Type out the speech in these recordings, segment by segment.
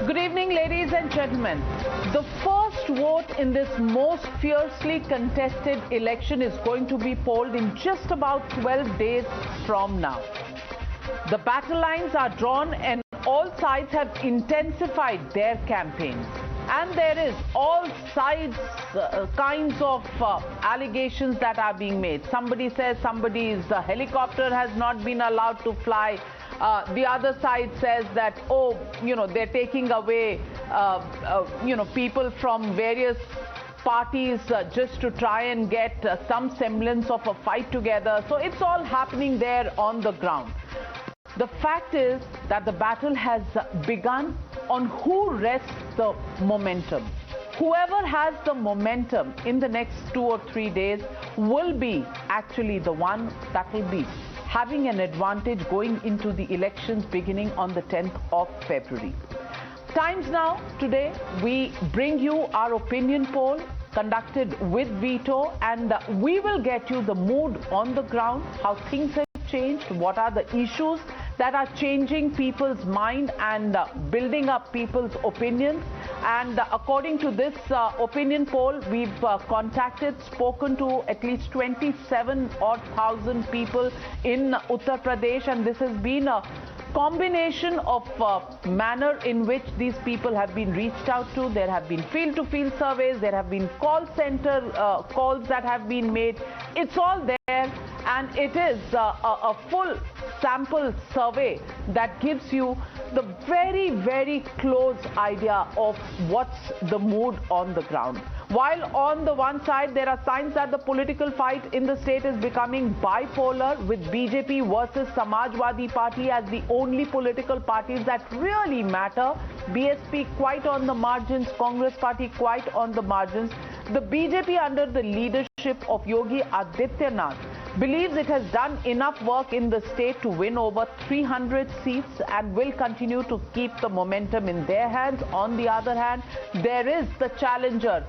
Good evening, ladies and gentlemen. The first vote in this most fiercely contested election is going to be polled in just about 12 days from now. The battle lines are drawn and all sides have intensified their campaigns. And there is all sides kinds of allegations that are being made. Somebody says somebody's helicopter has not been allowed to fly. The other side says that, they're taking away, people from various parties just to try and get some semblance of a fight together. So it's all happening there on the ground. The fact is that the battle has begun on who rests the momentum. Whoever has the momentum in the next 2 or 3 days will be actually the one that will be having an advantage going into the elections beginning on the 10th of February. Times Now today, we bring you our opinion poll conducted with Veto, and we will get you the mood on the ground, how things have changed, what are the issues that are changing people's mind and building up people's opinions. And according to this opinion poll, we've spoken to at least 27,000 people in Uttar Pradesh, and this has been a combination of manner in which these people have been reached out to. There have been field-to-field surveys, there have been call center calls that have been made. It's all there, and it is a full sample survey that gives you the very, very close idea of what's the mood on the ground. While on the one side, there are signs that the political fight in the state is becoming bipolar, with BJP versus Samajwadi Party as the only political parties that really matter. BSP quite on the margins, Congress Party quite on the margins. The BJP under the leadership of Yogi Adityanath believes it has done enough work in the state to win over 300 seats and will continue to keep the momentum in their hands. On the other hand, there is the challenger,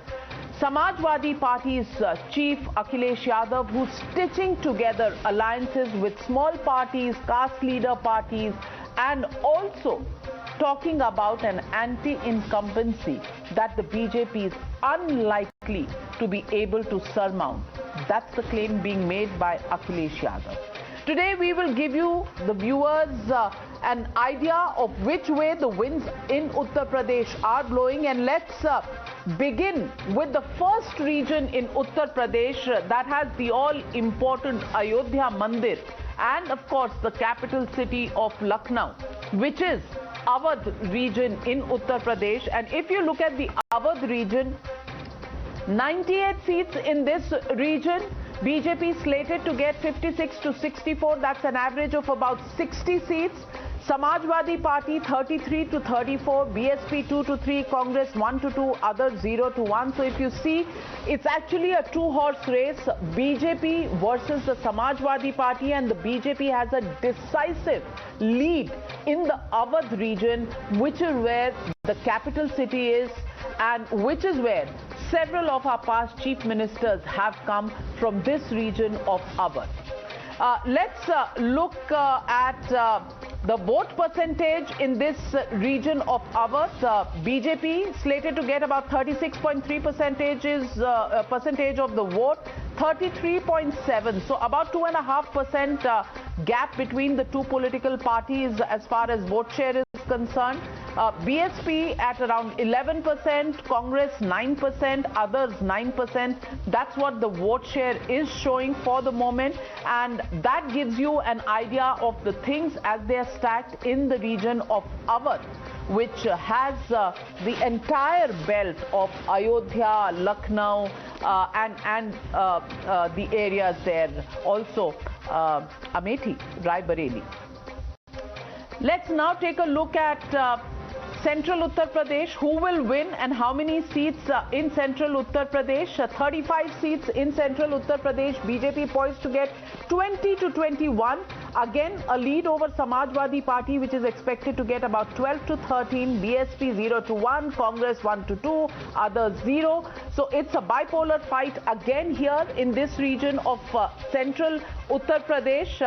Samajwadi Party's chief Akhilesh Yadav, who's stitching together alliances with small parties, caste leader parties, and also talking about an anti-incumbency that the BJP is unlikely to be able to surmount. That's the claim being made by Akhilesh Yadav. Today we will give you, the viewers, an idea of which way the winds in Uttar Pradesh are blowing, and let's begin with the first region in Uttar Pradesh that has the all-important Ayodhya Mandir and of course the capital city of Lucknow, which is Avadh region in Uttar Pradesh. And if you look at the Avadh region, 98 seats in this region, BJP slated to get 56 to 64. That's an average of about 60 seats. Samajwadi Party 33 to 34, BSP 2 to 3, Congress 1 to 2, others 0 to 1. So if you see, it's actually a two-horse race, BJP versus the Samajwadi Party, and the BJP has a decisive lead in the Avadh region, which is where the capital city is and which is where several of our past chief ministers have come from this region of Avadh. Let's look at the vote percentage in this region of Avadh. BJP slated to get about 36.3% percentage of the vote, 33.7. So about 2.5% gap between the two political parties as far as vote share is concerned. BSP at around 11%, Congress 9%, others 9%. That's what the vote share is showing for the moment, and that gives you an idea of the things as they are stacked in the region of Avadh, which has the entire belt of Ayodhya, Lucknow, and the areas there, also Amethi, Rai Bareli. Let's now take a look at Central Uttar Pradesh. Who will win and how many seats in Central Uttar Pradesh? 35 seats in Central Uttar Pradesh. BJP poised to get 20 to 21. Again, a lead over Samajwadi Party, which is expected to get about 12 to 13. BSP 0 to 1. Congress 1 to 2. Others 0. So it's a bipolar fight again here in this region of Central Uttar Pradesh.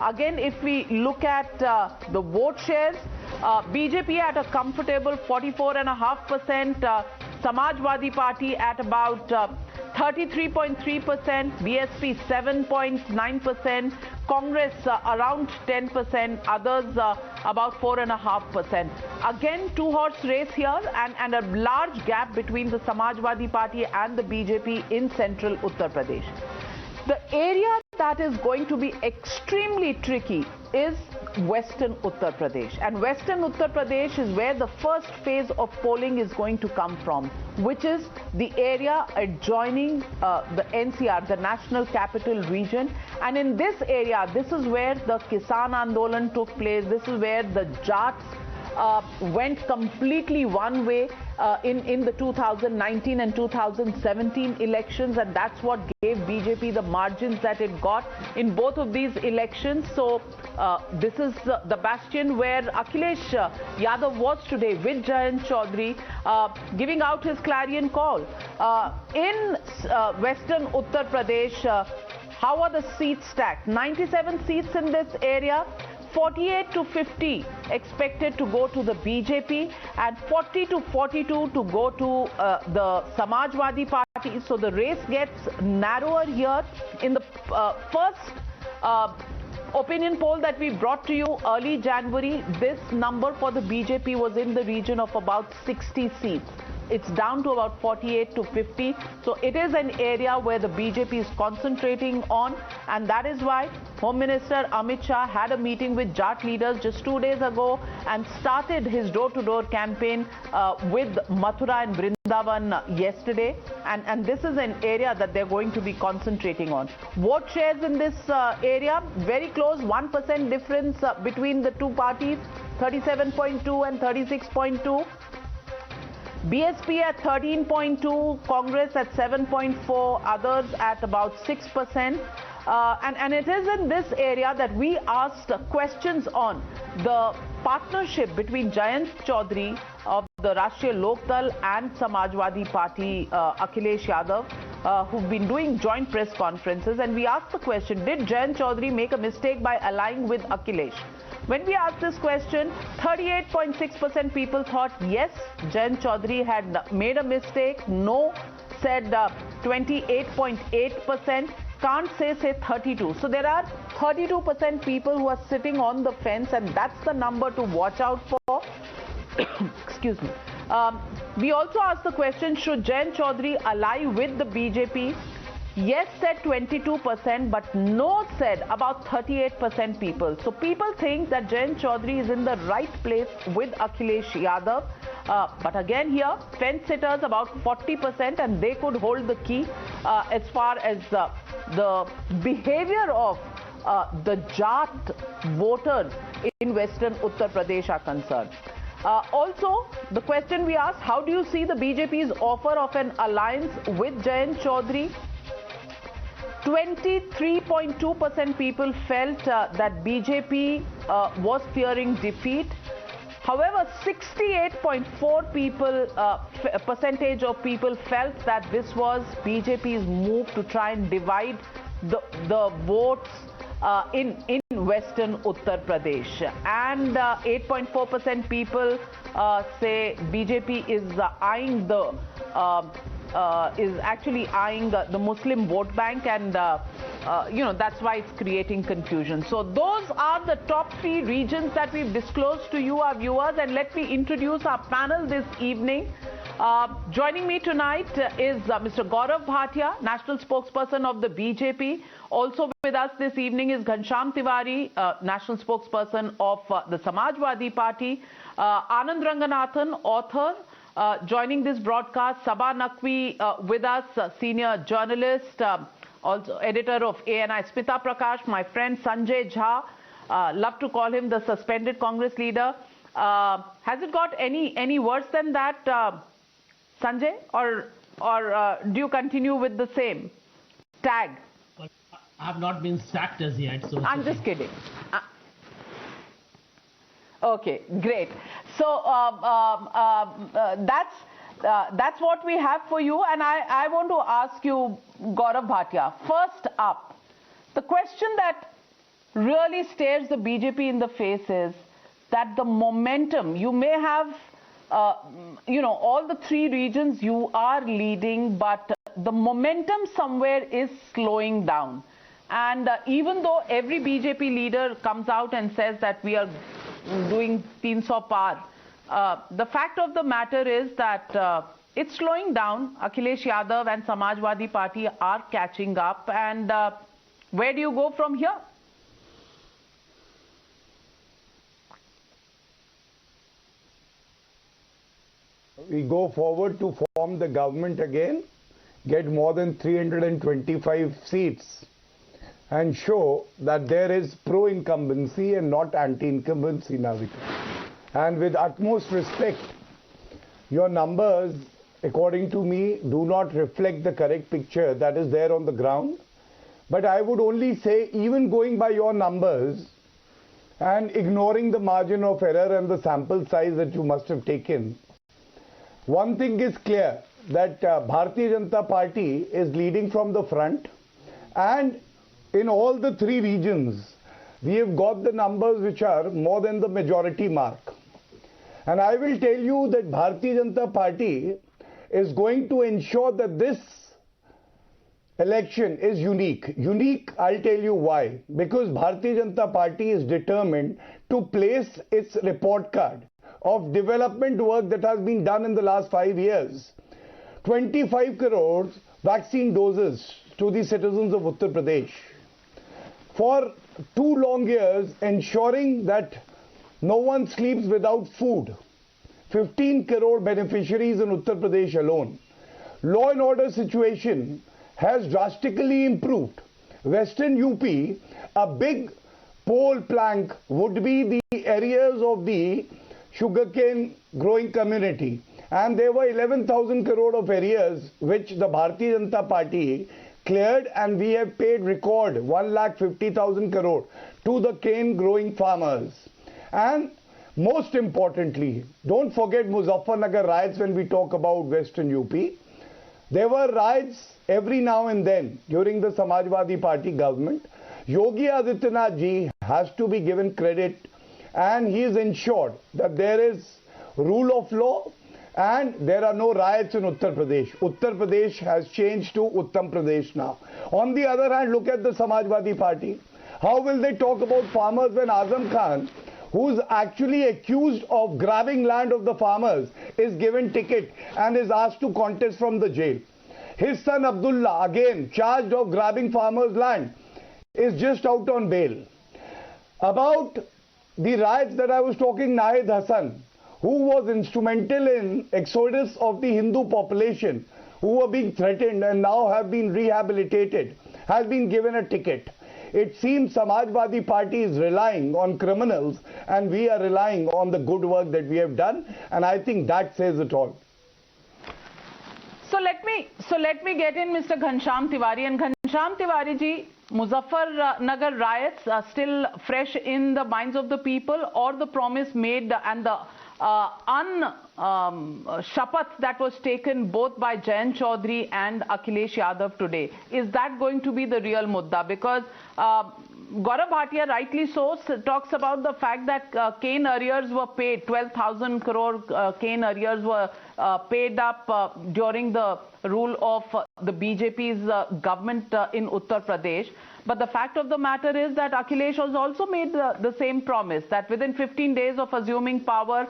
Again, if we look at the vote shares, BJP at a comfortable 44.5%, Samajwadi Party at about 33.3%, BSP 7.9%, Congress around 10%, others about 4.5%. Again, two-horse race here and a large gap between the Samajwadi Party and the BJP in central Uttar Pradesh. The area that is going to be extremely tricky is Western Uttar Pradesh. And Western Uttar Pradesh is where the first phase of polling is going to come from, which is the area adjoining the NCR, the National Capital Region. And in this area, this is where the Kisan Andolan took place. This is where the Jats went completely one way in the 2019 and 2017 elections, and that's what gave BJP the margins that it got in both of these elections. So this is the bastion where Akhilesh Yadav was today with Jayant Chaudhary, giving out his clarion call. In Western Uttar Pradesh, how are the seats stacked? 97 seats in this area. 48 to 50 expected to go to the BJP and 40 to 42 to go to the Samajwadi Party. So the race gets narrower here. In the first opinion poll that we brought to you early January, this number for the BJP was in the region of about 60 seats. It's down to about 48 to 50. So it is an area where the BJP is concentrating on, and that is why Home Minister Amit Shah had a meeting with Jat leaders just 2 days ago and started his door-to-door campaign with Mathura and Vrindavan yesterday. And this is an area that they're going to be concentrating on. Vote shares in this area, very close, 1% difference between the two parties, 37.2 and 36.2. BSP at 13.2, Congress at 7.4, others at about 6%. And it is in this area that we asked questions on the partnership between Jayant Chaudhary of the Rashtriya Lokdal and Samajwadi Party, Akhilesh Yadav, who've been doing joint press conferences. And we asked the question, did Jayant Chaudhary make a mistake by allying with Akhilesh? When we asked this question, 38.6% people thought yes, Jayant Chaudhary had made a mistake. No said 28.8%. Can't say 32. So there are 32% people who are sitting on the fence, and that's the number to watch out for. Excuse me. We also asked the question, should Jayant Chaudhary ally with the BJP? Yes said 22%, but no said about 38% people. So people think that Jayant Chaudhary is in the right place with Akhilesh Yadav. But again here, fence sitters about 40%, and they could hold the key as far as the behavior of the Jat voters in Western Uttar Pradesh are concerned. Also, the question we asked, how do you see the BJP's offer of an alliance with Jayant Chaudhary? 23.2% people felt that BJP was fearing defeat. However, 68.4% percentage of people felt that this was BJP's move to try and divide the votes in Western Uttar Pradesh. And 8.4% people say BJP is eyeing the the Muslim vote bank, and that's why it's creating confusion. So those are the top 3 regions that we've disclosed to you, our viewers, and let me introduce our panel this evening. Joining me tonight is Mr. Gaurav Bhatia, national spokesperson of the BJP. Also with us this evening is Ghanshyam Tiwari, national spokesperson of the Samajwadi Party. Anand Ranganathan, author. Joining this broadcast, Saba Naqvi with us, senior journalist, also editor of ANI. Smita Prakash, my friend Sanjay Jha, love to call him the suspended Congress leader. Has it got any worse than that, Sanjay, or do you continue with the same tag? Well, I have not been sacked as yet, so I'm just kidding. Okay, great. So that's what we have for you, and I want to ask you, Gaurav Bhatia, first up, the question that really stares the BJP in the face is, that the momentum, you may have, all the three regions you are leading, but the momentum somewhere is slowing down. And even though every BJP leader comes out and says that we are doing 300 par, the fact of the matter is that it's slowing down. Akhilesh Yadav and Samajwadi Party are catching up. And where do you go from here? We go forward to form the government again, get more than 325 seats, and show that there is pro-incumbency and not anti-incumbency, Navika. And with utmost respect, your numbers, according to me, do not reflect the correct picture that is there on the ground. But I would only say, even going by your numbers and ignoring the margin of error and the sample size that you must have taken, one thing is clear, that Bharatiya Janata Party is leading from the front, and in all the three regions, we have got the numbers which are more than the majority mark. And I will tell you that Bharatiya Janata Party is going to ensure that this election is unique. Unique, I'll tell you why. Because Bharatiya Janata Party is determined to place its report card of development work that has been done in the last 5 years. 25 crores vaccine doses to the citizens of Uttar Pradesh. For 2 long years, ensuring that no one sleeps without food. 15 crore beneficiaries in Uttar Pradesh alone. Law and order situation has drastically improved. Western UP, a big pole plank would be the areas of the sugarcane growing community. And there were 11,000 crore of areas which the Bharatiya Janata Party cleared, and we have paid record 1,50,000 crore to the cane growing farmers. And most importantly, don't forget Muzaffarnagar riots when we talk about Western UP. There were riots every now and then during the Samajwadi Party government. Yogi Adityanath ji has to be given credit, and he is ensured that there is rule of law and there are no riots in Uttar Pradesh. Uttar Pradesh has changed to Uttam Pradesh now. On the other hand, look at the Samajwadi Party. How will they talk about farmers when Azam Khan, who's actually accused of grabbing land of the farmers, is given ticket and is asked to contest from the jail? His son Abdullah, again charged of grabbing farmers' land, is just out on bail. About the riots that I was talking, Nahid Hassan, who was instrumental in exodus of the Hindu population, who were being threatened and now have been rehabilitated, has been given a ticket. It seems Samajwadi Party is relying on criminals and we are relying on the good work that we have done, and I think that says it all. So let me get in Mr. Ghanshyam Tiwari. And Ghanshyam Tiwari ji, Muzaffarnagar riots are still fresh in the minds of the people, or the promise made and the shapath that was taken both by Jayant Chaudhary and Akhilesh Yadav today, is that going to be the real mudda? Because Gaurav Bhatia, rightly so, talks about the fact that cane arrears were paid, 12,000 crore cane arrears were paid up during the rule of the BJP's government in Uttar Pradesh. But the fact of the matter is that Akhilesh has also made the same promise that within 15 days of assuming power,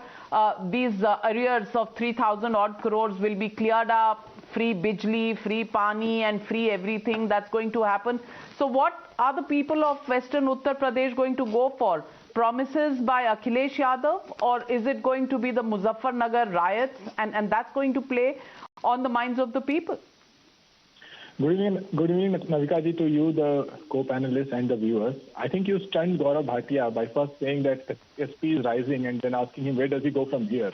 these arrears of 3,000 odd crores will be cleared up, free bijli, free pani and free everything that's going to happen. So what are the people of Western Uttar Pradesh going to go for? Promises by Akhilesh Yadav, or is it going to be the Muzaffarnagar riots, and that's going to play on the minds of the people? Good evening, Navika ji, to you, the co-panelists and the viewers. I think you stunned Gaurav Bhatia by first saying that SP is rising and then asking him where does he go from here.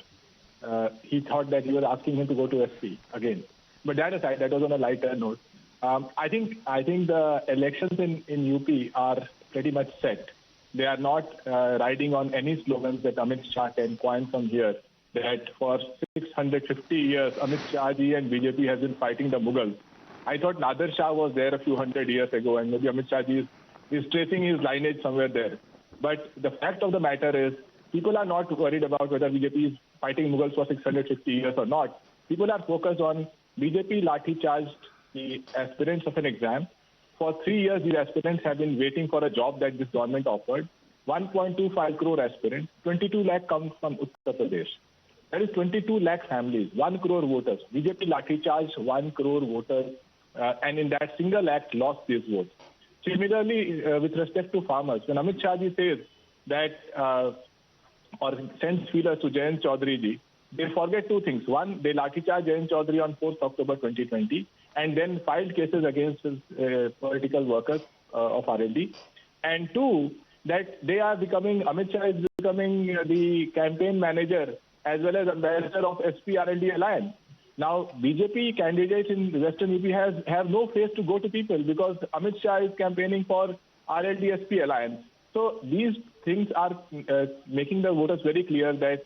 He thought that you were asking him to go to SP again. But that aside, that was on a lighter note. I think the elections in UP are pretty much set. They are not riding on any slogans that Amit Shah can coin from here, that for 650 years Amit Shah ji and BJP has been fighting the Mughals. I thought Nader Shah was there a few hundred years ago, and maybe Amit Shah ji is tracing his lineage somewhere there. But the fact of the matter is people are not worried about whether BJP is fighting Mughals for 650 years or not. People are focused on BJP lathi charged the aspirants of an exam. For 3 years, these aspirants have been waiting for a job that this government offered. 1.25 crore aspirants, 22 lakh come from Uttar Pradesh. That is 22 lakh families, 1 crore voters. BJP lathi charged 1 crore voters, and in that single act lost these votes. Similarly, with respect to farmers, when Amit Shah ji says that or sends feelers to Jayant Chaudhary ji, they forget two things. One, they lathi charge Jayant Chaudhary on 4th October 2020 and then filed cases against his political workers of RLD. And two, that they are becoming, Amit Shah is becoming the campaign manager as well as ambassador of SP-RLD alliance. Now, BJP candidates in Western UP have no face to go to people because Amit Shah is campaigning for RLD-SP alliance. So these things are making the voters very clear that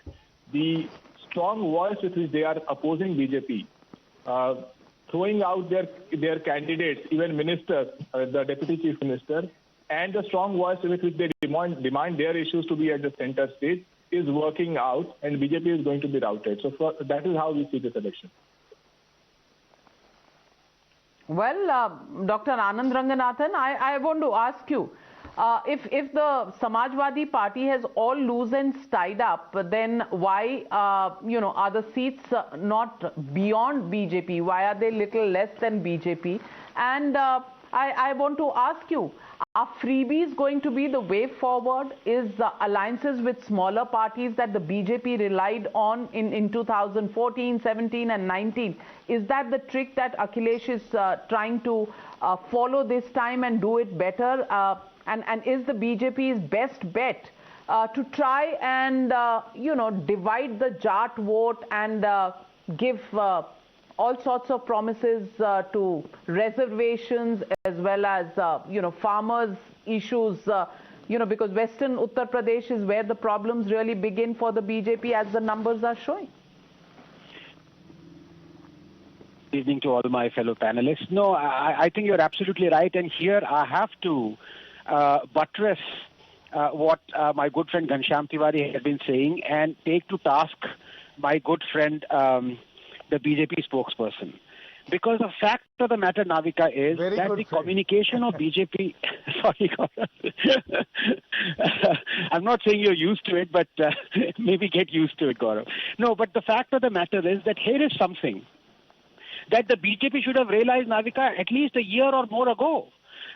the strong voice with which they are opposing BJP, throwing out their candidates, even ministers, the deputy chief minister, and the strong voice with which they demand their issues to be at the center stage is working out, and BJP is going to be routed. So that is how we see this election. Well, Dr. Anand Ranganathan, I want to ask you, if the Samajwadi Party has all loose ends tied up, then why, are the seats not beyond BJP? Why are they little less than BJP? And I want to ask you, are freebies going to be the way forward? Is alliances with smaller parties that the BJP relied on in 2014, 17 and 19, is that the trick that Akhilesh is trying to follow this time and do it better? And is the BJP's best bet to try and, divide the Jat vote and give all sorts of promises to reservations as well as, farmers' issues, because Western Uttar Pradesh is where the problems really begin for the BJP as the numbers are showing? Good evening to all my fellow panelists. No, I think you're absolutely right. And here I have to buttress what my good friend Ghanshyam Tiwari has been saying and take to task my good friend, the BJP spokesperson. Because the fact of the matter, Navika, is that the communication of BJP... Sorry, Gaurav. I'm not saying you're used to it, but maybe get used to it, Gaurav. No, but the fact of the matter is that here is something that the BJP should have realized, Navika, at least a year or more ago.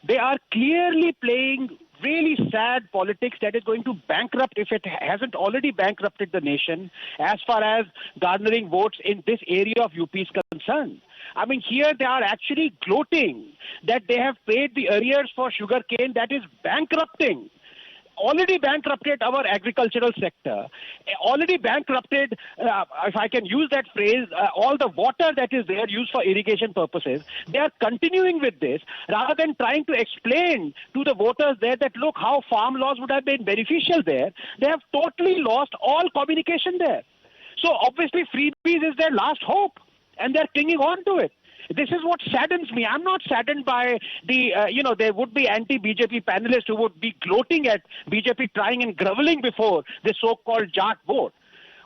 They are clearly playing really sad politics that is going to bankrupt, if it hasn't already bankrupted the nation, as far as garnering votes in this area of UP is concerned. I mean, here they are actually gloating that they have paid the arrears for sugarcane that is bankrupting. Already bankrupted our agricultural sector, already bankrupted, if I can use that phrase, all the water that is there used for irrigation purposes. They are continuing with this rather than trying to explain to the voters there that, look, how farm laws would have been beneficial there. They have totally lost all communication there. So obviously freebies is their last hope and they're clinging on to it. This is what saddens me. I'm not saddened by the, there would be anti-BJP panelists who would be gloating at BJP trying and groveling before the so-called Jat vote.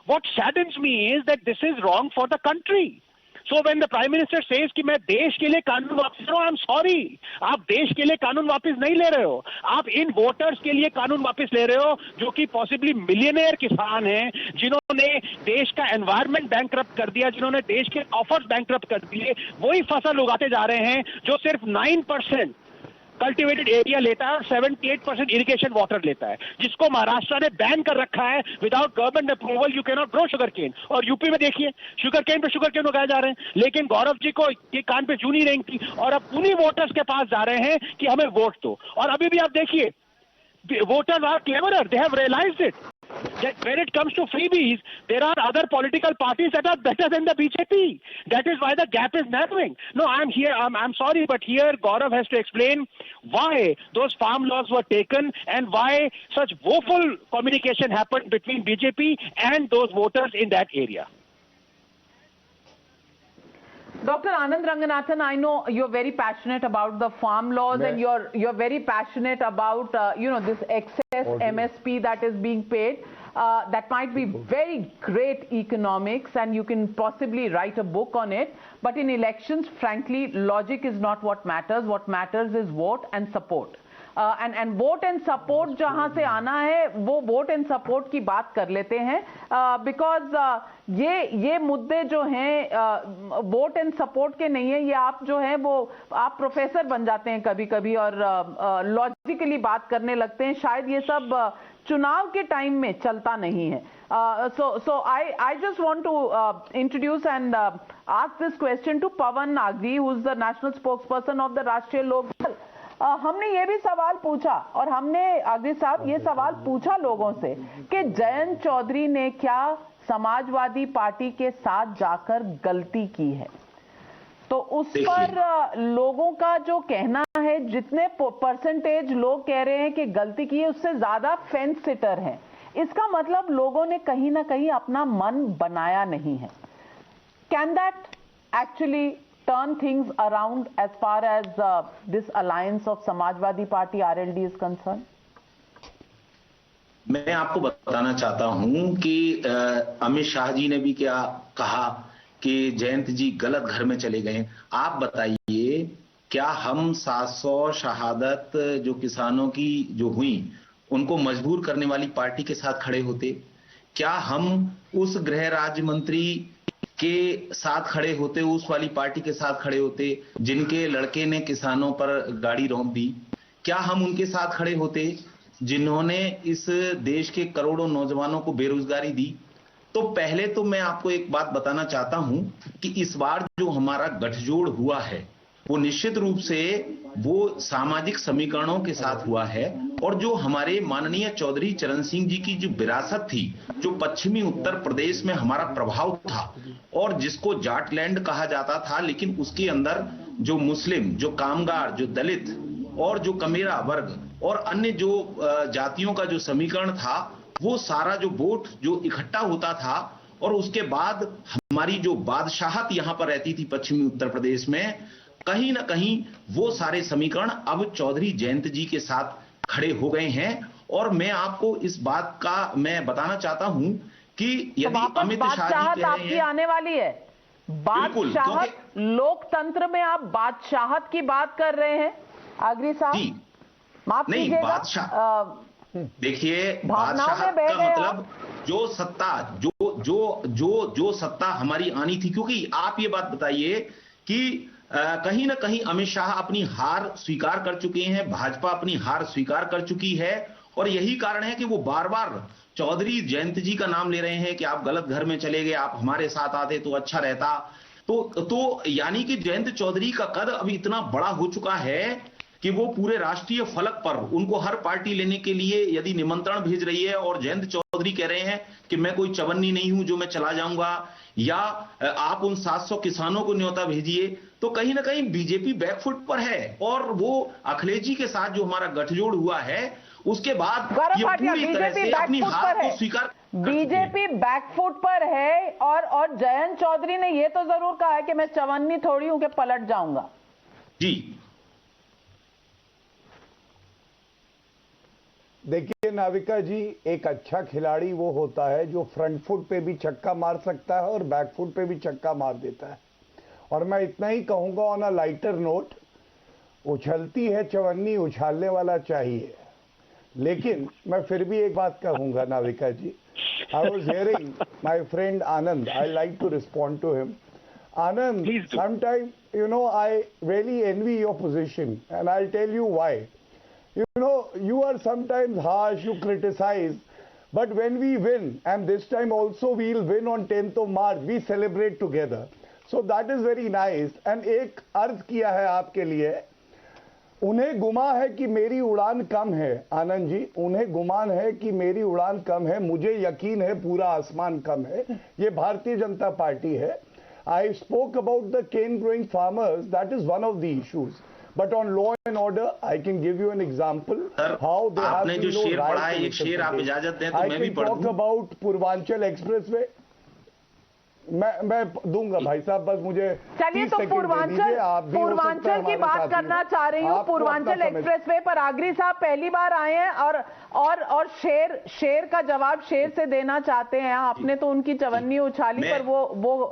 What saddens me is that this is wrong for the country. So when the Prime Minister says कि मैं देश के लिए कानून वापस ले रहा हूँ, I'm sorry. आप देश के लिए कानून वापस नहीं ले रहे हो. आप इन वोटर्स के लिए कानून वापस ले रहे हो जो कि पॉसिबली मिलियनेयर किसान हैं, जिन्होंने देश का एनवायरनमेंट बैंकरप्ट कर दिया, जिन्होंने देश के ऑफर्स बैंकरप्ट कर दिए, वही फसल उगाते जा रहे हैं जो सिर्फ 9% कल्टिवेटेड एरिया लेता है और 78% इरिगेशन वाटर लेता है, जिसको महाराष्ट्र ने बैन कर रखा है. Without government approval you can not grow sugarcane. और यूपी में देखिए शुगर केन उगाए जा रहे हैं, लेकिन गौरव जी को ये कान पे जू नहीं रही थी और अब उन्हीं वोटर्स के पास जा रहे हैं कि हमें वोट दो. और अभी भी आप देखिए, voters are cleverer. They have realized it. That when it comes to freebies, there are other political parties that are better than the BJP. That is why the gap is narrowing. No, I'm sorry, but here Gaurav has to explain why those farm laws were taken and why such woeful communication happened between BJP and those voters in that area. Dr. Anand Ranganathan, I know you're very passionate about the farm laws and you're very passionate about, this excess MSP that is being paid. that might be very great economics, and you can possibly write a book on it. But in elections, frankly, logic is not what matters. What matters is vote and support. And vote and support जहां से आना है वो vote and support की बात कर लेते हैं, बिकॉज ये मुद्दे जो हैं वोट एंड सपोर्ट के नहीं है. ये आप जो है वो आप प्रोफेसर बन जाते हैं कभी कभी और लॉजिकली बात करने लगते हैं. शायद ये सब चुनाव के टाइम में चलता नहीं है. So I just want to introduce and ask this question to Saba Naqvi, who is the national spokesperson of the राष्ट्रीय लोकदल. हमने ये भी सवाल पूछा और हमने आगरी साहब ये सवाल पूछा लोगों से कि जयंत चौधरी ने क्या समाजवादी पार्टी के साथ जाकर गलती की है. तो उस पर लोगों का जो कहना है, जितने परसेंटेज लोग कह रहे हैं कि गलती की है, उससे ज्यादा फेंस सिटर हैं. इसका मतलब लोगों ने कहीं ना कहीं अपना मन बनाया नहीं है. Can that actually turn things around as far as this alliance of Samajwadi Party RLD is concerned? मैं आपको बताना चाहता हूं कि अमित शाह जी ने भी क्या कहा कि जयंत जी गलत घर में चले गए. आप बताइए, क्या हम 700 शहादत जो किसानों की जो हुई उनको मजबूर करने वाली पार्टी के साथ खड़े होते? क्या हम उस गृह राज्य मंत्री के साथ खड़े होते, उस वाली पार्टी के साथ खड़े होते जिनके लड़के ने किसानों पर गाड़ी रौंद दी? क्या हम उनके साथ खड़े होते जिन्होंने इस देश के करोड़ों नौजवानों को बेरोजगारी दी? तो पहले तो मैं आपको एक बात बताना चाहता हूं कि इस बार जो हमारा गठजोड़ हुआ है वो निश्चित रूप से वो सामाजिक समीकरणों के साथ हुआ है. और जो हमारे माननीय चौधरी चरण सिंह जी की जो विरासत थी, जो पश्चिमी उत्तर प्रदेश में हमारा प्रभाव था और जिसको जाटलैंड कहा जाता था, लेकिन उसके अंदर जो मुस्लिम, जो कामगार, जो दलित और जो कमेरा वर्ग और अन्य जो जातियों का जो समीकरण था, वो सारा जो वोट जो इकट्ठा होता था और उसके बाद हमारी जो बादशाहत यहां पर रहती थी पश्चिमी उत्तर प्रदेश में, कहीं ना कहीं वो सारे समीकरण अब चौधरी जयंत जी के साथ खड़े हो गए हैं. और मैं आपको इस बात का मैं बताना चाहता हूं कि यदि अमित शाह जी कह रहे हैं आने वाली है बादशाहत, लोकतंत्र में आप बादशाहत की बात कर रहे हैं आगरी साहब, माफ कीजिएगा. बादशाह देखिए, बादशाहत का मतलब जो सत्ता जो सत्ता हमारी आनी थी. क्योंकि आप ये बात बताइए कि कहीं ना कहीं अमित शाह अपनी हार स्वीकार कर चुके हैं, भाजपा अपनी हार स्वीकार कर चुकी है और यही कारण है कि वो बार बार चौधरी जयंत जी का नाम ले रहे हैं कि आप गलत घर में चले गए, आप हमारे साथ आते तो अच्छा रहता. तो यानी कि जयंत चौधरी का कद अभी इतना बड़ा हो चुका है कि वो पूरे राष्ट्रीय फलक पर उनको हर पार्टी लेने के लिए यदि निमंत्रण भेज रही है और जयंत चौधरी कह रहे हैं कि मैं कोई चवन्नी नहीं हूं जो मैं चला जाऊंगा, या आप उन 700 किसानों को न्योता भेजिए, तो कहीं ना कहीं बीजेपी बैकफुट पर है. और वो अखिलेश जी के साथ जो हमारा गठजोड़ हुआ है उसके बाद ये पूरी तरह से अपनी हार को स्वीकार, बीजेपी बैकफुट पर है. और जयंत चौधरी ने ये तो जरूर कहा है कि मैं चवन्नी थोड़ी हूं कि पलट जाऊंगा. जी देखिए नाविका जी, एक अच्छा खिलाड़ी वो होता है जो फ्रंट फुट पे भी छक्का मार सकता है और बैक फुट पे भी छक्का मार देता है. और मैं इतना ही कहूंगा ऑन अ लाइटर नोट, उछलती है चवन्नी, उछालने वाला चाहिए. लेकिन मैं फिर भी एक बात कहूंगा Navika ji, I was hearing my friend Anand, I like to respond to him. Anand, sometimes, you know, I really envy your position, and I'll tell you why. You know, you are sometimes harsh, you criticize, but when we win, and this time also we'll win on 10th of March, we celebrate together. So that is very nice. And एक अर्ज किया है आपके लिए, उन्हें गुमा है कि मेरी उड़ान कम है. आनंद जी, उन्हें गुमान है कि मेरी उड़ान कम है, मुझे यकीन है पूरा आसमान कम है. ये भारतीय जनता पार्टी है. I spoke about the cane growing farmers, that is one of the issues. But on law and order, I can give you an example how they have to know right. एक शेर आप इजाजत दें तो मैं भी पढ़ूं. I can talk about Purvanchal expressway. मैं दूंगा भाई साहब, बस मुझे चलिए। तो पूर्वांचल की बात करना चाह रही हूँ। पूर्वांचल एक्सप्रेसवे पर आगरी साहब पहली बार आए हैं और शेर का जवाब शेर से देना चाहते हैं। आपने तो उनकी चवन्नी उछाली, पर वो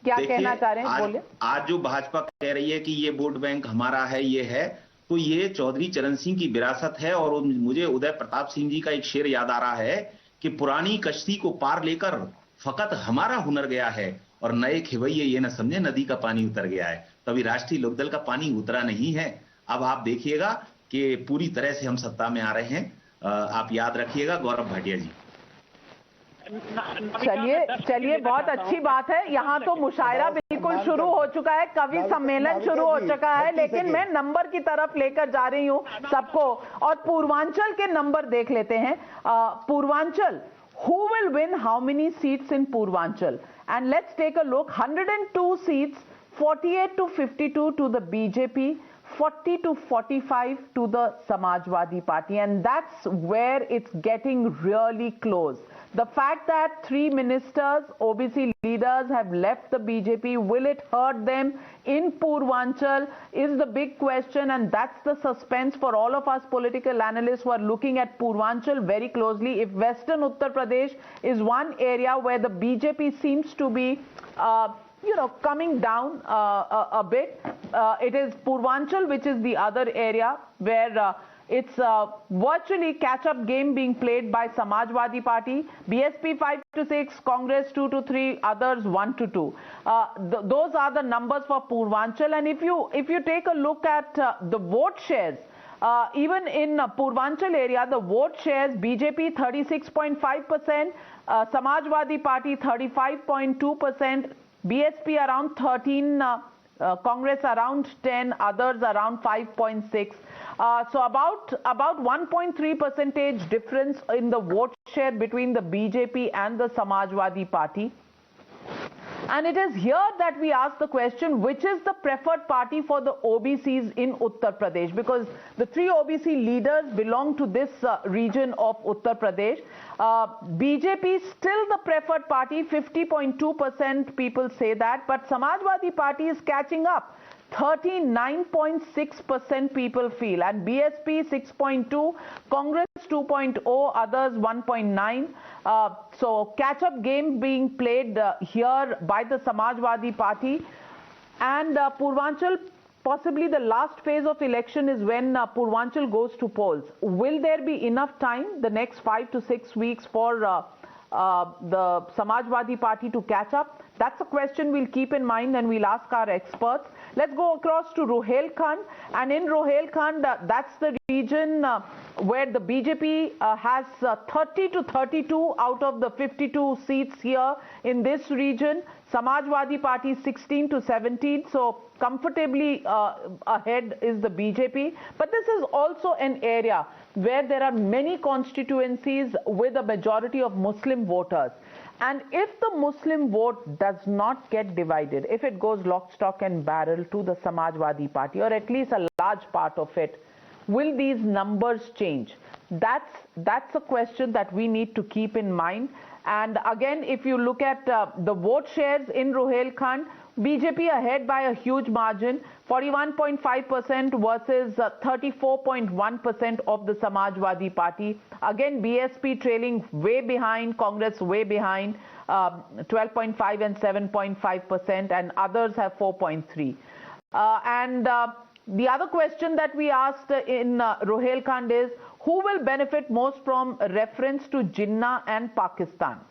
क्या कहना चाह रहे हैं, बोलिए। आज जो भाजपा कह रही है कि ये वोट बैंक हमारा है, ये है, तो ये चौधरी चरण सिंह की विरासत है। और मुझे उदय प्रताप सिंह जी का एक शेर याद आ रहा है कि पुरानी कश्ती को पार लेकर फकत हमारा हुनर गया है, और नए खिवैये ये न समझे नदी का पानी उतर गया है। तो अभी राष्ट्रीय लोकदल का पानी उतरा नहीं है। अब आप देखिएगा कि पूरी तरह से हम सत्ता में आ रहे हैं। आप याद रखिएगा, गौरव भाटिया जी। चलिए, बहुत अच्छी बात है। यहाँ तो मुशायरा बिल्कुल शुरू हो चुका है, कवि सम्मेलन शुरू हो चुका है, लेकिन मैं नंबर की तरफ लेकर जा रही हूँ सबको, और पूर्वांचल के नंबर देख लेते हैं। Purvanchal, who will win how many seats in Purvanchal? And let's take a look. 102 seats, 48 to 52 to the BJP, 40 to 45 to the Samajwadi Party, and that's where it's getting really close. The fact that 3 ministers, OBC leaders, have left the BJP, will it hurt them in Purvanchal is the big question, and that's the suspense for all of us political analysts who are looking at Purvanchal very closely. If Western Uttar Pradesh is one area where the BJP seems to be coming down a bit, it is Purvanchal which is the other area where it's virtually catch-up game being played by Samajwadi Party, BSP 5 to 6, Congress 2 to 3, others 1 to 2. Those are the numbers for Purvanchal. And if you take a look at the vote shares, even in Purvanchal area, the vote shares, BJP 36.5%, Samajwadi Party 35.2%, BSP around 13%, Congress around 10%, others around 5.6%. So about 1.3 percentage difference in the vote share between the BJP and the Samajwadi Party. And it is here that we ask the question, which is the preferred party for the OBCs in Uttar Pradesh? Because the 3 OBC leaders belong to this region of Uttar Pradesh. BJP is still the preferred party, 50.2% people say that, but Samajwadi Party is catching up. 39.6% people feel, and BSP 6.2, Congress 2.0, others 1.9. So catch-up game being played here by the Samajwadi Party. And Purvanchal, possibly the last phase of election is when Purvanchal goes to polls. Will there be enough time, the next 5 to 6 weeks, for the Samajwadi Party to catch up? That's a question we'll keep in mind and we'll ask our experts. Let's go across to Rohilkhand, and in Rohilkhand, that's the region where the BJP has 30 to 32 out of the 52 seats here in this region. Samajwadi Party 16 to 17, so comfortably ahead is the BJP. But this is also an area where there are many constituencies with a majority of Muslim voters. And if the Muslim vote does not get divided, if it goes lock, stock and barrel to the Samajwadi Party, or at least a large part of it, will these numbers change? That's a question that we need to keep in mind. And again, if you look at the vote shares in Rohilkhand, BJP ahead by a huge margin, 41.5% versus 34.1% of the Samajwadi Party. Again, BSP trailing way behind, Congress way behind, 12.5 and 7.5%, and others have 4.3. The other question that we asked in Rohilkhand is, who will benefit most from reference to Jinnah and Pakistan?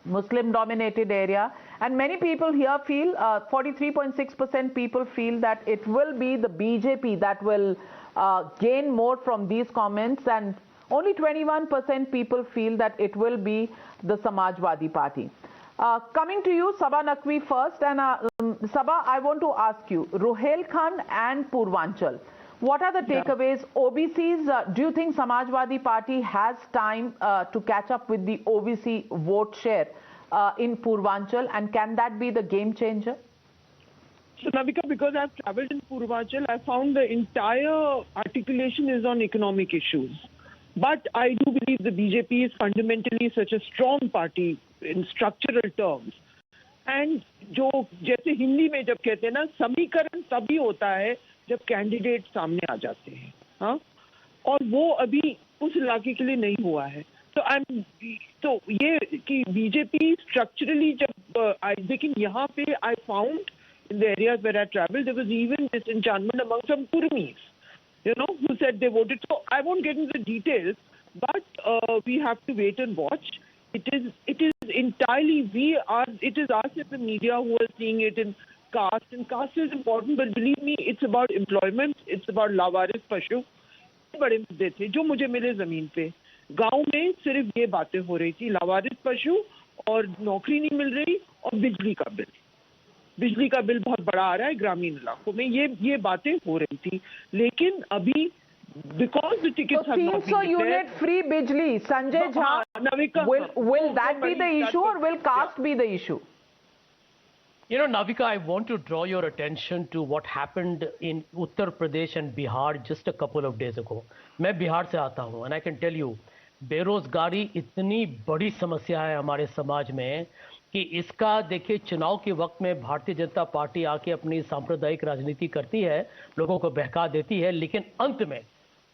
Muslim-dominated area, and many people here feel, 43.6% people feel that it will be the BJP that will gain more from these comments, and only 21% people feel that it will be the Samajwadi Party. Coming to you, Saba Naqvi first, and Saba, I want to ask you, Rohilkhand and Purvanchal, what are the takeaways? OBCs, do you think Samajwadi Party has time to catch up with the OBC vote share in Purvanchal, and can that be the game changer? So, Navika, because I've traveled in Purvanchal, I found the entire articulation is on economic issues. But I do believe the BJP is fundamentally such a strong party in structural terms and जो जैसे हिंदी में जब कहते हैं ना, समीकरण तभी होता है जब कैंडिडेट सामने आ जाते हैं, हाँ, और वो अभी उस इलाके के लिए नहीं हुआ है। तो ये कि बीजेपी स्ट्रक्चरली जब लेकिन यहाँ पे I found in the areas where I traveled, there was even disenchantment among some Kurmis, who said they voted. So I won't get into the details, but we have to wait and watch. It is entirely, it is us as the media who are seeing it in caste, and caste is important, but believe me, it's about employment, it's about लावारिस पशु। बड़े मुद्दे थे जो मुझे मिले जमीन पे। गांव में सिर्फ ये बातें हो रही थी, लावारिस पशु और नौकरी नहीं मिल रही और बिजली का बिल बहुत बड़ा आ रहा है ग्रामीण इलाकों में, ये बातें हो रही थी। लेकिन अभी because the tickets have not been declared, unit free bijli, Sanjay Jha, Navika, will that be the issue or will caste be the issue? You know, Navika, I want to draw your attention to what happened in Uttar Pradesh and Bihar just a couple of days ago. मैं बिहार से आता हूँ and I can tell you, बेरोजगारी इतनी बड़ी समस्या है हमारे समाज में कि इसका देखिए चुनाव के वक्त में भारतीय जनता पार्टी आके अपनी सांप्रदायिक राजनीति करती है, लोगों को बहका देती है, लेकिन अंत में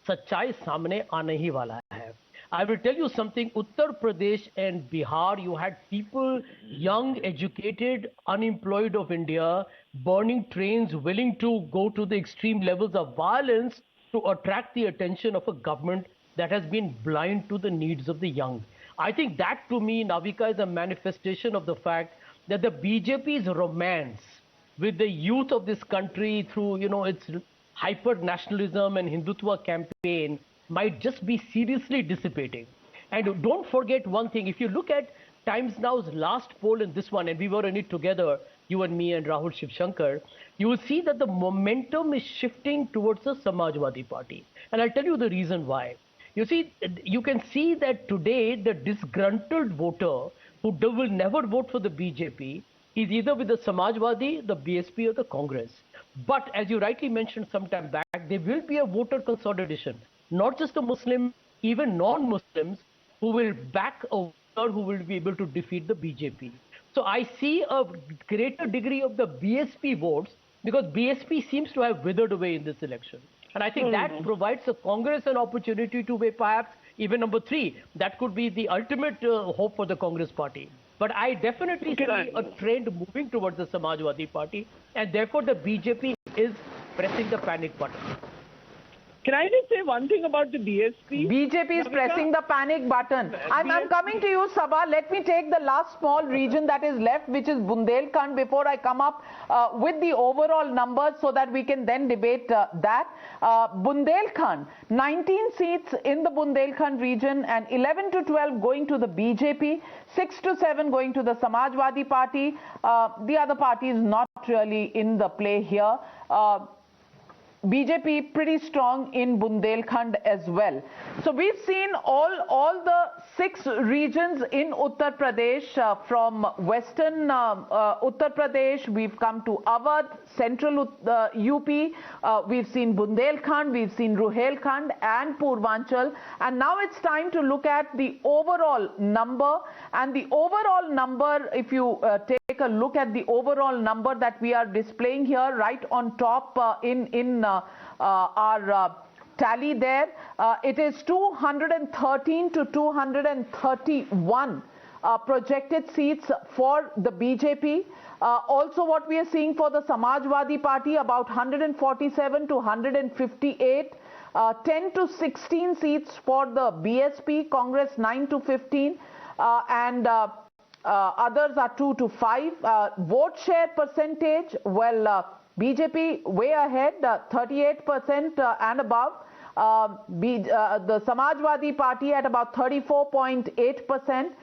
सच्चाई सामने आने ही वाला है। I will tell you something, Uttar Pradesh and Bihar, you had people, young, educated, unemployed of India, burning trains, willing to go to the extreme levels of violence to attract the attention of a government that has been blind to the needs of the young. I think that to me, Navika, is a manifestation of the fact that the BJP's romance with the youth of this country through, its hyper-nationalism and Hindutva campaign might just be seriously dissipating. And don't forget one thing, if you look at Times Now's last poll and this one, and we were in it together, you and me and Rahul Shivshankar, you will see that the momentum is shifting towards the Samajwadi Party. And I'll tell you the reason why. You see, you can see that today the disgruntled voter who will never vote for the BJP is either with the Samajwadi, the BSP or the Congress. But as you rightly mentioned some time back, there will be a voter consolidation. Not just the Muslim, even non-Muslims who will back a voter who will be able to defeat the BJP. So I see a greater degree of the BSP votes because BSP seems to have withered away in this election. And I think that provides the Congress an opportunity to be perhaps even number 3. That could be the ultimate hope for the Congress party. But I definitely see a trend moving towards the Samajwadi Party, and therefore the BJP is pressing the panic button. Can I just say one thing about the BSP? BJP is pressing the panic button. I'm coming to you, Saba. Let me take the last small region that is left, which is Bundelkhand, before I come up with the overall numbers so that we can then debate that. Bundelkhand, 19 seats in the Bundelkhand region and 11 to 12 going to the BJP, 6 to 7 going to the Samajwadi Party. The other party is not really in the play here. BJP pretty strong in Bundelkhand as well. So we've seen all the 6 regions in Uttar Pradesh. From western Uttar Pradesh, we've come to Avadh, central UP. We've seen Bundelkhand, we've seen Rohilkhand and Purvanchal. And now it's time to look at the overall number. And the overall number, if you take a look at the overall number that we are displaying here right on top in our tally there, it is 213 to 231 projected seats for the BJP. Also what we are seeing for the Samajwadi Party, about 147 to 158, 10 to 16 seats for the BSP, Congress 9 to 15, and others are 2 to 5. Vote share percentage, well, BJP way ahead, 38% and above. The Samajwadi Party at about 34.8%.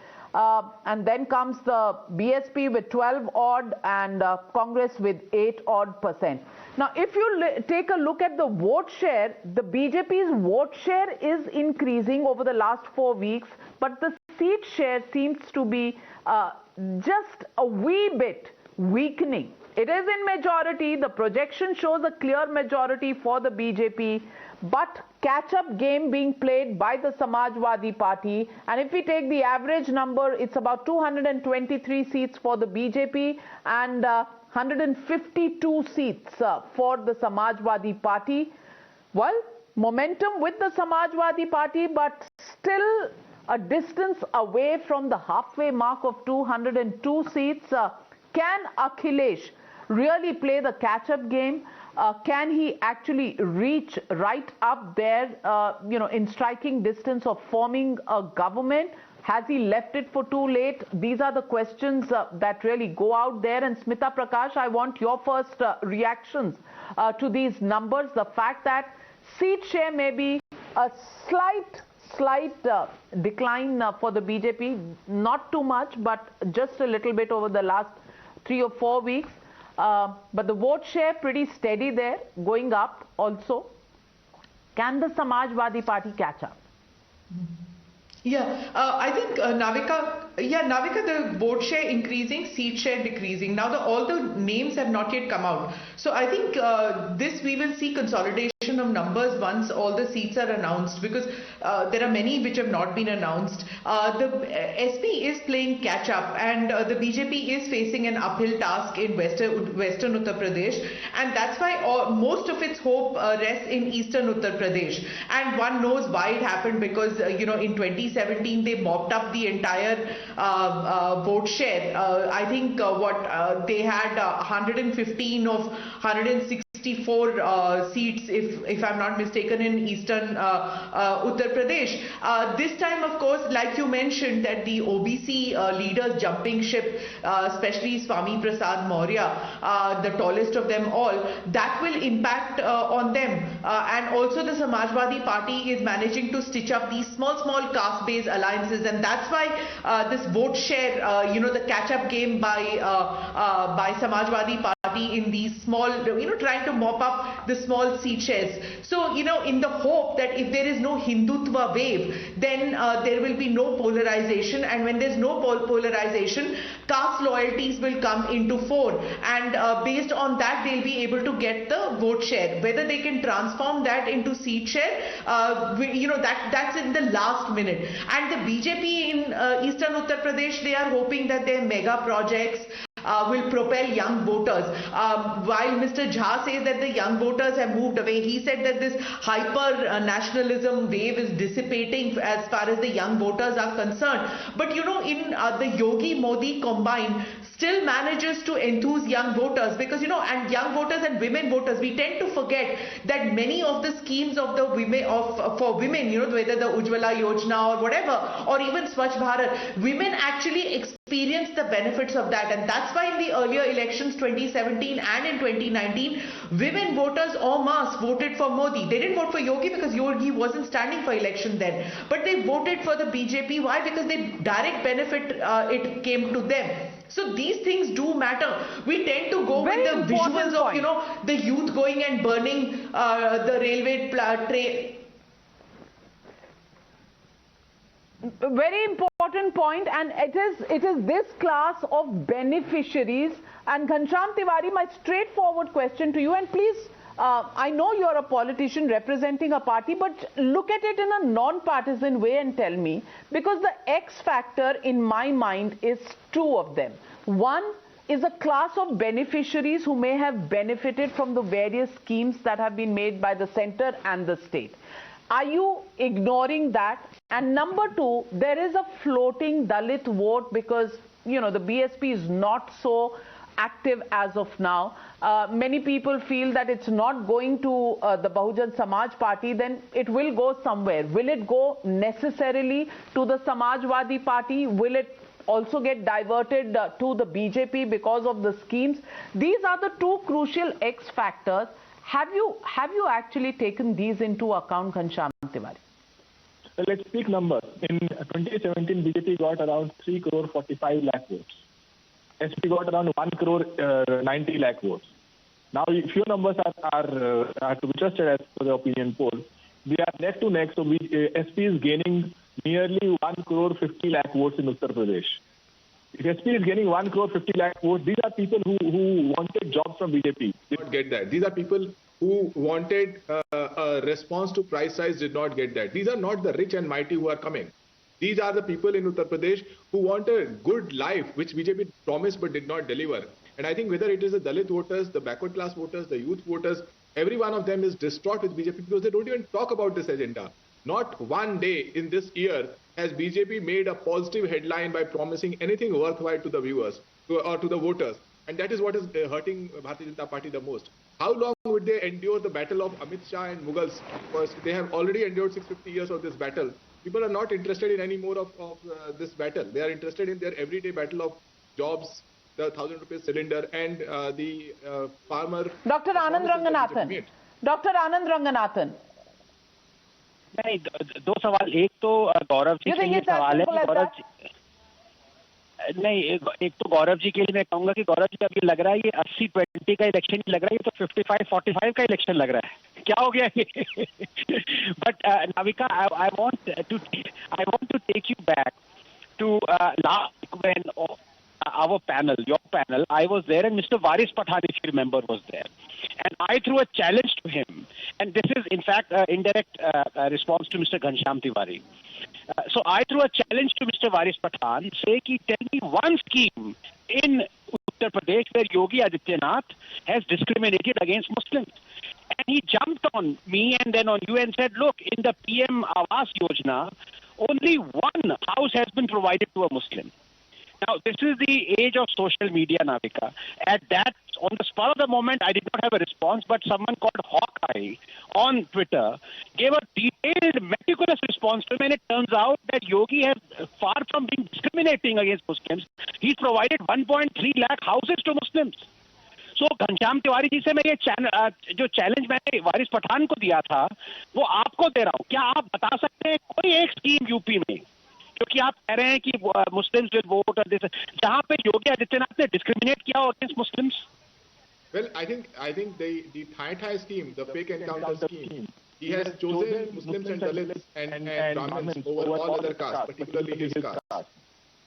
And then comes the BSP with 12 odd and Congress with 8 odd %. Now, if you take a look at the vote share, the BJP's vote share is increasing over the last 4 weeks, but the seat share seems to be just a wee bit weakening. It is in majority. The projection shows a clear majority for the BJP, but catch-up game being played by the Samajwadi Party. And if we take the average number, it's about 223 seats for the BJP and 152 seats for the Samajwadi Party. Well, momentum with the Samajwadi Party, but still a distance away from the halfway mark of 202 seats. Can Akhilesh really play the catch-up game? Can he actually reach right up there, in striking distance of forming a government? Has he left it for too late? These are the questions that really go out there. And Smita Prakash, I want your first reactions to these numbers. The fact that seat share may be a slight decline for the BJP, not too much, but just a little bit over the last 3 or 4 weeks. But the vote share pretty steady there, going up also. Can the Samajwadi Party catch up? Yeah, I think Navika, the vote share increasing, seat share decreasing. Now all the names have not yet come out. So I think this we will see consolidation of numbers once all the seats are announced, because there are many which have not been announced. The SP is playing catch up, and the BJP is facing an uphill task in western Uttar Pradesh, and that's why most of its hope rests in eastern Uttar Pradesh. And one knows why it happened, because in 2017 they mopped up the entire vote share. I think they had 115 of 164 seats, if I'm not mistaken, in eastern Uttar Pradesh. This time, of course, like you mentioned, that the OBC leaders jumping ship, especially Swami Prasad Maurya, the tallest of them all, that will impact on them. And also the Samajwadi Party is managing to stitch up these small caste-based alliances, and that's why this vote share, the catch-up game by Samajwadi Party in these small, trying to mop up the small seat shares. So, in the hope that if there is no Hindutva wave, then there will be no polarization, and when there's no polarization, caste loyalties will come into fore, and based on that they'll be able to get the vote share. Whether they can transform that into seat share, that's in the last minute. And the BJP in eastern Uttar Pradesh, they are hoping that their mega projects will propel young voters. While Mr. Jha says that the young voters have moved away, he said that this hyper-nationalism wave is dissipating as far as the young voters are concerned. But in the Yogi-Modi combine still manages to enthuse young voters, because and young voters and women voters, we tend to forget that many of the schemes of the women for women, whether the Ujjwala Yojana or whatever, or even Swachh Bharat, women actually experience the benefits of that. And that's why in the earlier elections 2017 and in 2019, women voters en masse voted for Modi. They didn't vote for Yogi because Yogi wasn't standing for election then, but they voted for the BJP. Why? Because the direct benefit it came to them. So these things do matter. We tend to go with the visuals of the youth going and burning the railway train. Very important point, and it is this class of beneficiaries. And Ghanshyam Tiwari, my straightforward question to you, and please, I know you're a politician representing a party, but look at it in a non-partisan way and tell me, because the X factor in my mind is two of them. One is a class of beneficiaries who may have benefited from the various schemes that have been made by the center and the state. Are you ignoring that? And number two, there is a floating Dalit vote, because the BSP is not so active as of now. Many people feel that it's not going to the Bahujan Samaj Party, then it will go somewhere. Will it go necessarily to the Samajwadi Party? Will it also get diverted to the BJP because of the schemes? These are the two crucial X factors. Have you actually taken these into account, Ghanshyam Tiwari? Well, let's speak numbers. In 2017, BJP got around 3 crore 45 lakh votes. SP got around 1 crore 90 lakh votes. Now, few numbers are to be trusted as per the opinion poll. We are neck to neck, so SP is gaining nearly 1 crore 50 lakh votes in Uttar Pradesh. If SP is gaining 1 crore 50 lakh votes, these are people who wanted jobs from BJP did not get that. These are people who wanted a response to price rise, did not get that. These are not the rich and mighty who are coming. These are the people in Uttar Pradesh who want a good life, which BJP promised but did not deliver. And I think whether it is the Dalit voters, the backward class voters, the youth voters, every one of them is distraught with BJP because they don't even talk about this agenda. Not one day in this year has BJP made a positive headline by promising anything worthwhile to the viewers or to the voters. And that is what is hurting Bharatiya Janata Party the most. How long would they endure the battle of Amit Shah and Mughals? Because they have already endured 650 years of this battle. People are not interested in any more of this battle. They are interested in their everyday battle of jobs, the 1,000 rupees cylinder, and the farmer. Dr. Anand Ranganathan. Dr. Anand Ranganathan. नहीं, दो सवाल. एक तो गौरव जी के लिए सवाल है. गौरव जी नहीं, एक तो गौरव जी के लिए मैं कहूंगा कि गौरव जी अभी लग रहा है ये 80-20 का इलेक्शन लग रहा है, ये तो 55-45 का इलेक्शन लग रहा है. क्या हो गया ये? But Navika, I want to take you back to last week when our panel, your panel, I was there and Mr. Waris Pathan, if you remember, was there. And I threw a challenge to him. And this is, in fact, an indirect response to Mr. Ghanshyam Tiwari. So I threw a challenge to Mr. Waris Pathan, say, tell me one scheme in Uttar Pradesh where Yogi Adityanath has discriminated against Muslims. And he jumped on me and then on you and said, look, in the PM Avadh Yojana, only one house has been provided to a Muslim. Now, this is the age of social media, Navika. At that, on the spur of the moment, I did not have a response, but someone called Hawkeye on Twitter gave a detailed, meticulous response to him, and it turns out that Yogi has, far from being discriminating against Muslims, he's provided 1.3 lakh houses to Muslims. So, Ghanshyam Tiwari ji से मैं ये जो challenge मैंने वारिस पठान को दिया था, वो आपको दे रहा हूँ. क्या आप बता सकते हैं कोई एक स्कीम यूपी में, क्योंकि आप कह रहे हैं कि मुस्लिम्स विल वोट और जहां पे योगी आदित्यनाथ ने डिस्क्रिमिनेट किया against Muslims? Well, I think the Thai scheme, the fake encounter scheme, he has chosen Muslims and Dalits and Brahmins over all other castes, particularly his caste.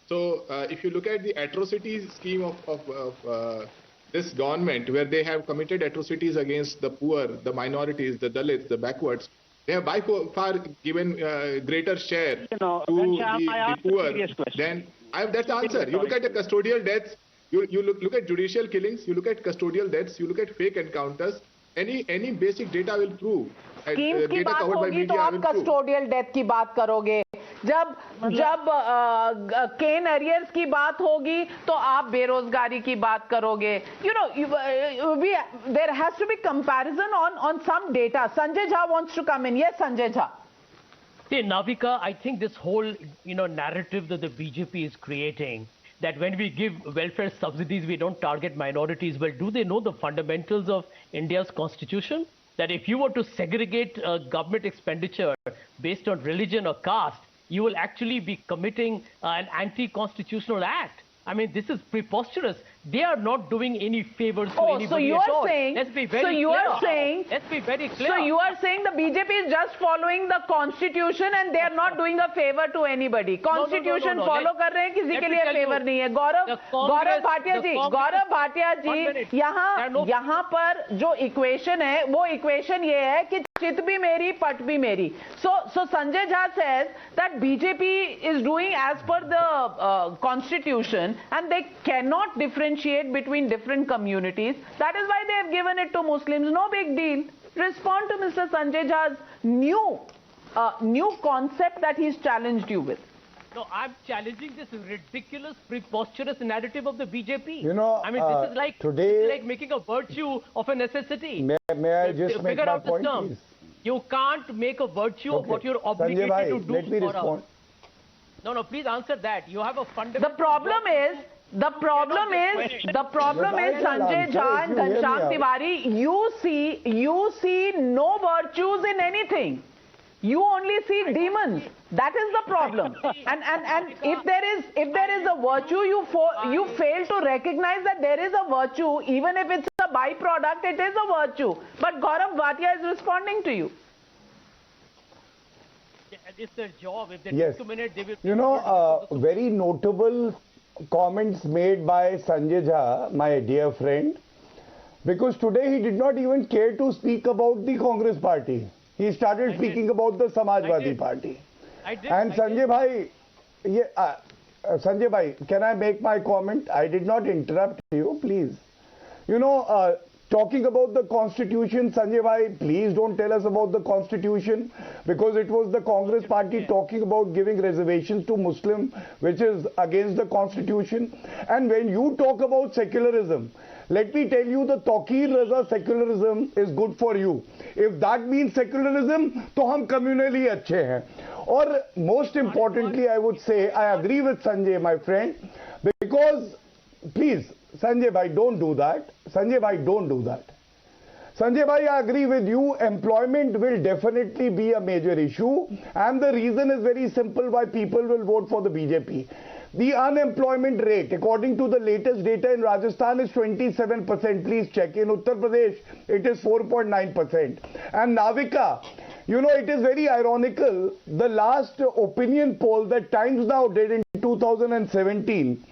So, if you look at the atrocities scheme of this government, where they have committed atrocities against the poor, the minorities, the Dalits, the backwards, they have by far given greater share to the poor. Then that's the answer. You look at the custodial deaths, you look at judicial killings, you look at custodial deaths, you look at fake encounters. Any basic data will prove. Schemes की बात होगी तो आप custodial death की बात करोगे. जब केन arrears की बात होगी तो आप बेरोजगारी की बात करोगे. There has to be comparison on some data. Sanjay Jha wants to come in. Yes, Sanjay Jha. See, Navika, I think this whole narrative that the BJP is creating, that when we give welfare subsidies, we don't target minorities. Well, do they know the fundamentals of India's constitution? That if you were to segregate government expenditure based on religion or caste, you will actually be committing an anti-constitutional act. I mean, this is preposterous. They are not doing any favors to anybody. So you are saying, let's be very clear. Let's be very clear. So you are saying the BJP is just following the constitution and they are not doing a favor to anybody. Constitution follow कर रहे हैं, किसी के लिए favor नहीं है. गौरव भाटिया जी, यहाँ पर जो equation है, वो equation ये है कि चित भी मेरी, पट भी मेरी. So Sanjay Jha says that BJP is doing as per the constitution and they cannot differentiate between different communities. That is why they have given it to Muslims. No big deal. Respond to Mr. Sanjay Jha's new concept that he's challenged you with. No, I'm challenging this ridiculous, preposterous narrative of the BJP. I mean, this is like making a virtue of a necessity. May I just make my point, please? You can't make a virtue of what you're obligated to do. Let me respond. No, please answer that. You have a fundamental... The problem is Sanjay Jha and Ghanshyam Tiwari, you see no virtues in anything. You only see demons. That is the problem. And if there is a virtue, you fail to recognize that there is a virtue. Even if it's a byproduct, it is a virtue. But Gaurav Bhatia is responding to you. It's their job. If they discriminate, they will... very notable comments made by Sanjay Jha, my dear friend, Because today he did not even care to speak about the Congress party. He started speaking about the Samajwadi Party. And Sanjay Bhai, Sanjay Bhai, can I make my comment? I did not interrupt you, please. You know, talking about the Constitution, Sanjay Bhai, please don't tell us about the Constitution, because it was the Congress party talking about giving reservations to Muslim, which is against the Constitution. And when you talk about secularism, let me tell you, the Tawqir Raza secularism is good for you. If that means secularism, तो हम communally अच्छे हैं. Or most importantly, I would say, I agree with Sanjay, my friend, because, please, Sanjay bhai, don't do that. Sanjay bhai, don't do that. Sanjay bhai, I agree with you. Employment will definitely be a major issue. And the reason is very simple why people will vote for the BJP. The unemployment rate, according to the latest data in Rajasthan, is 27%. Please check. In Uttar Pradesh, it is 4.9%. And Navika, you know, it is very ironical. The last opinion poll that Times Now did in 2017,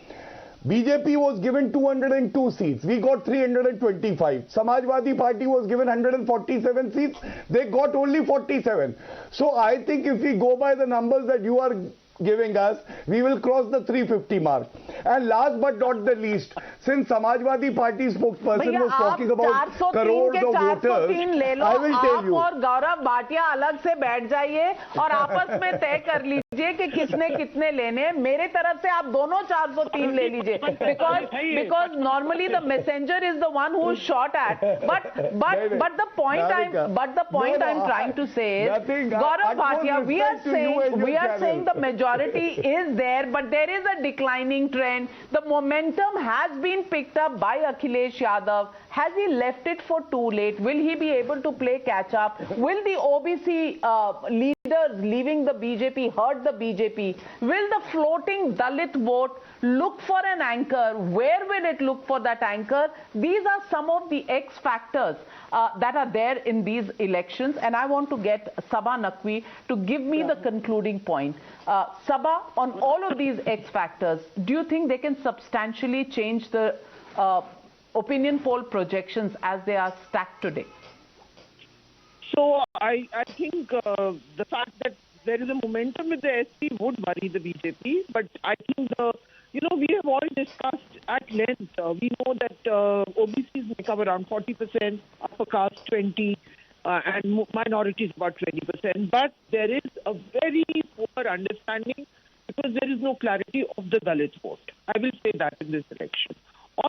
BJP was given 202 seats. We got 325. Samajwadi Party was given 147 seats. They got only 47. So I think if we go by the numbers that you are giving us, we will cross the 350 mark. And last but not the least, since Samajwadi Party spokesperson was talking about crores of voters, I will tell you. और गौरव भाटिया अलग से बैठ जाइए और आपस में तय कर लीजिए कि किसने कितने लेने. मेरे तरफ से आप दोनों 403 ले लीजिए, because normally the messenger is the one who is shot at. But the point I'm trying to say is, Gaurav Bhatia, we are saying the majority is there, but there is a declining trend. The momentum has been picked up by Akhilesh Yadav. Has he left it for too late? Will he be able to play catch up? Will the OBC leaders leaving the BJP hurt the BJP? Will the floating Dalit vote look for an anchor? Where will it look for that anchor? These are some of the X factors that are there in these elections, and I want to get Saba Naqvi to give me the concluding point. Saba, on all of these X factors, do you think they can substantially change the opinion poll projections as they are stacked today? So I think the fact that there is a momentum with the SP would worry the BJP, but I think we have all discussed at length. We know that OBCs make up around 40%, upper caste 20%, and minorities about 20%. But there is a very poor understanding because there is no clarity of the Dalit vote. I will say that in this election.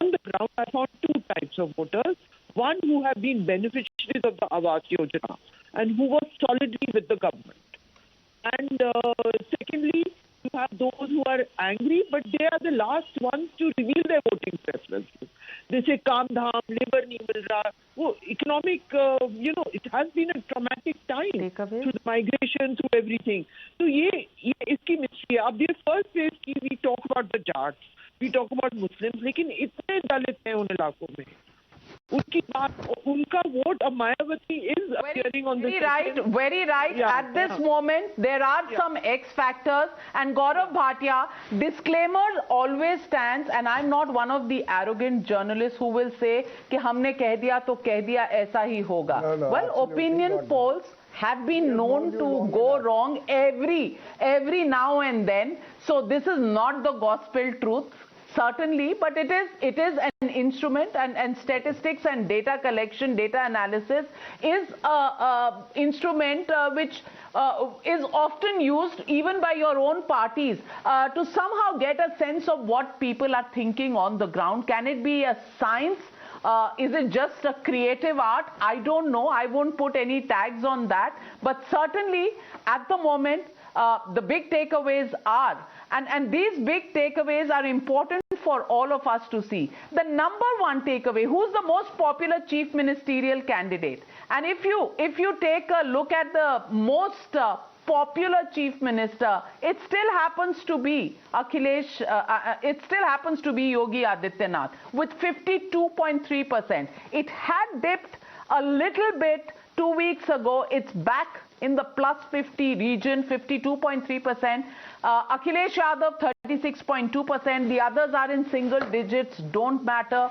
On the ground, I found two types of voters. One who have been beneficiaries of the Avadh Yojana and who was solidly with the government. And secondly, you have those who are angry, but they are the last ones to reveal their voting preferences. They say, Kaam Dham, labor nahi mil raha. Oh, economic, it has been a traumatic time through the migration, through everything. So, ye iski mystery hai. Ab ye first phase ki, we talk about the Jats, we talk about Muslims, lekin itne Dalit hain un ilakon mein. Unka vote of Mayawati is appearing on the Very right. Yeah, at this moment, there are some X factors. And Gaurav Bhatia, disclaimer always stands. And I'm not one of the arrogant journalists who will say कि हमने कह दिया तो कह दिया ऐसा ही होगा. No, well, opinion polls have been known to go wrong every now and then. So this is not the gospel truth. Certainly, but it is an instrument, and statistics and data collection, data analysis is an instrument which is often used even by your own parties to somehow get a sense of what people are thinking on the ground. Can it be a science? Is it just a creative art? I don't know. I won't put any tags on that. But certainly, at the moment, the big takeaways are, and these big takeaways are important for all of us to see. The number one takeaway, who's the most popular chief ministerial candidate? And if you take a look at the most popular chief minister, it still happens to be Akhilesh, it still happens to be Yogi Adityanath with 52.3%. It had dipped a little bit 2 weeks ago. It's back in the plus 50 region, 52.3%. Akhilesh Yadav, 36.2%. The others are in single digits, don't matter.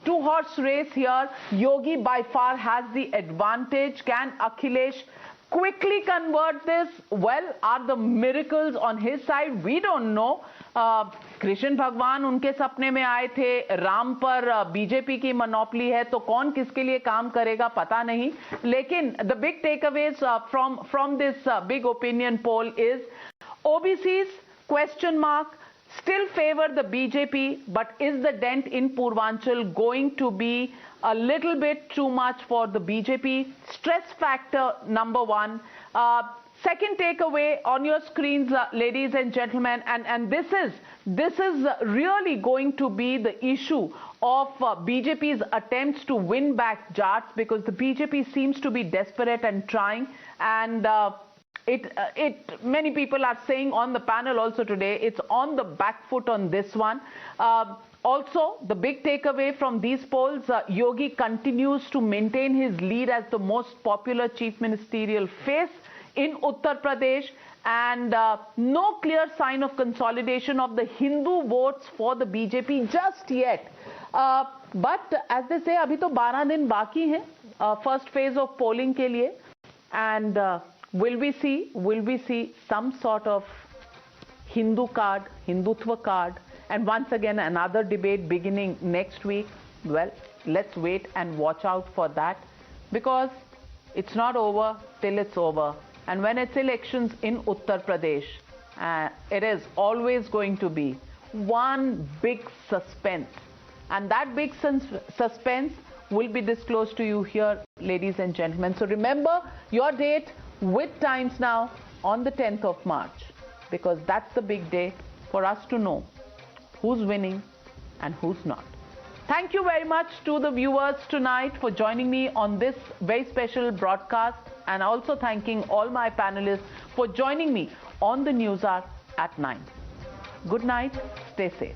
Two-horse race here. Yogi by far has the advantage. Can Akhilesh quickly convert this? Well, are the miracles on his side? We don't know. Krishna भगवान उनके सपने में आए थे, राम पर BJP की monopoly है, तो कौन किसके लिए काम करेगा पता नहीं. लेकिन the big takeaways from this big opinion poll is OBCs question mark still favor the BJP, but is the dent in Purvanchal going to be a little bit too much for the BJP? Stress factor number one. Second takeaway on your screens, ladies and gentlemen, and this is really going to be the issue of BJP's attempts to win back Jats, because the BJP seems to be desperate and trying, and many people are saying on the panel also today, it's on the back foot on this one. Also, the big takeaway from these polls, Yogi continues to maintain his lead as the most popular chief ministerial face in Uttar Pradesh, and no clear sign of consolidation of the Hindu votes for the BJP just yet. But as they say, abhi to 12 din baki hai first phase of polling ke liye, and will we see some sort of Hindu card, Hindutva card, and once again another debate beginning next week? Well, let's wait and watch out for that, because it's not over till it's over. And when it's elections in Uttar Pradesh, it is always going to be one big suspense. And that big suspense will be disclosed to you here, ladies and gentlemen. So remember your date with Times Now on the 10th of March, because that's the big day for us to know who's winning and who's not. Thank you very much to the viewers tonight for joining me on this very special broadcast, and also thanking all my panelists for joining me on the News Hour at 9. Good night, stay safe.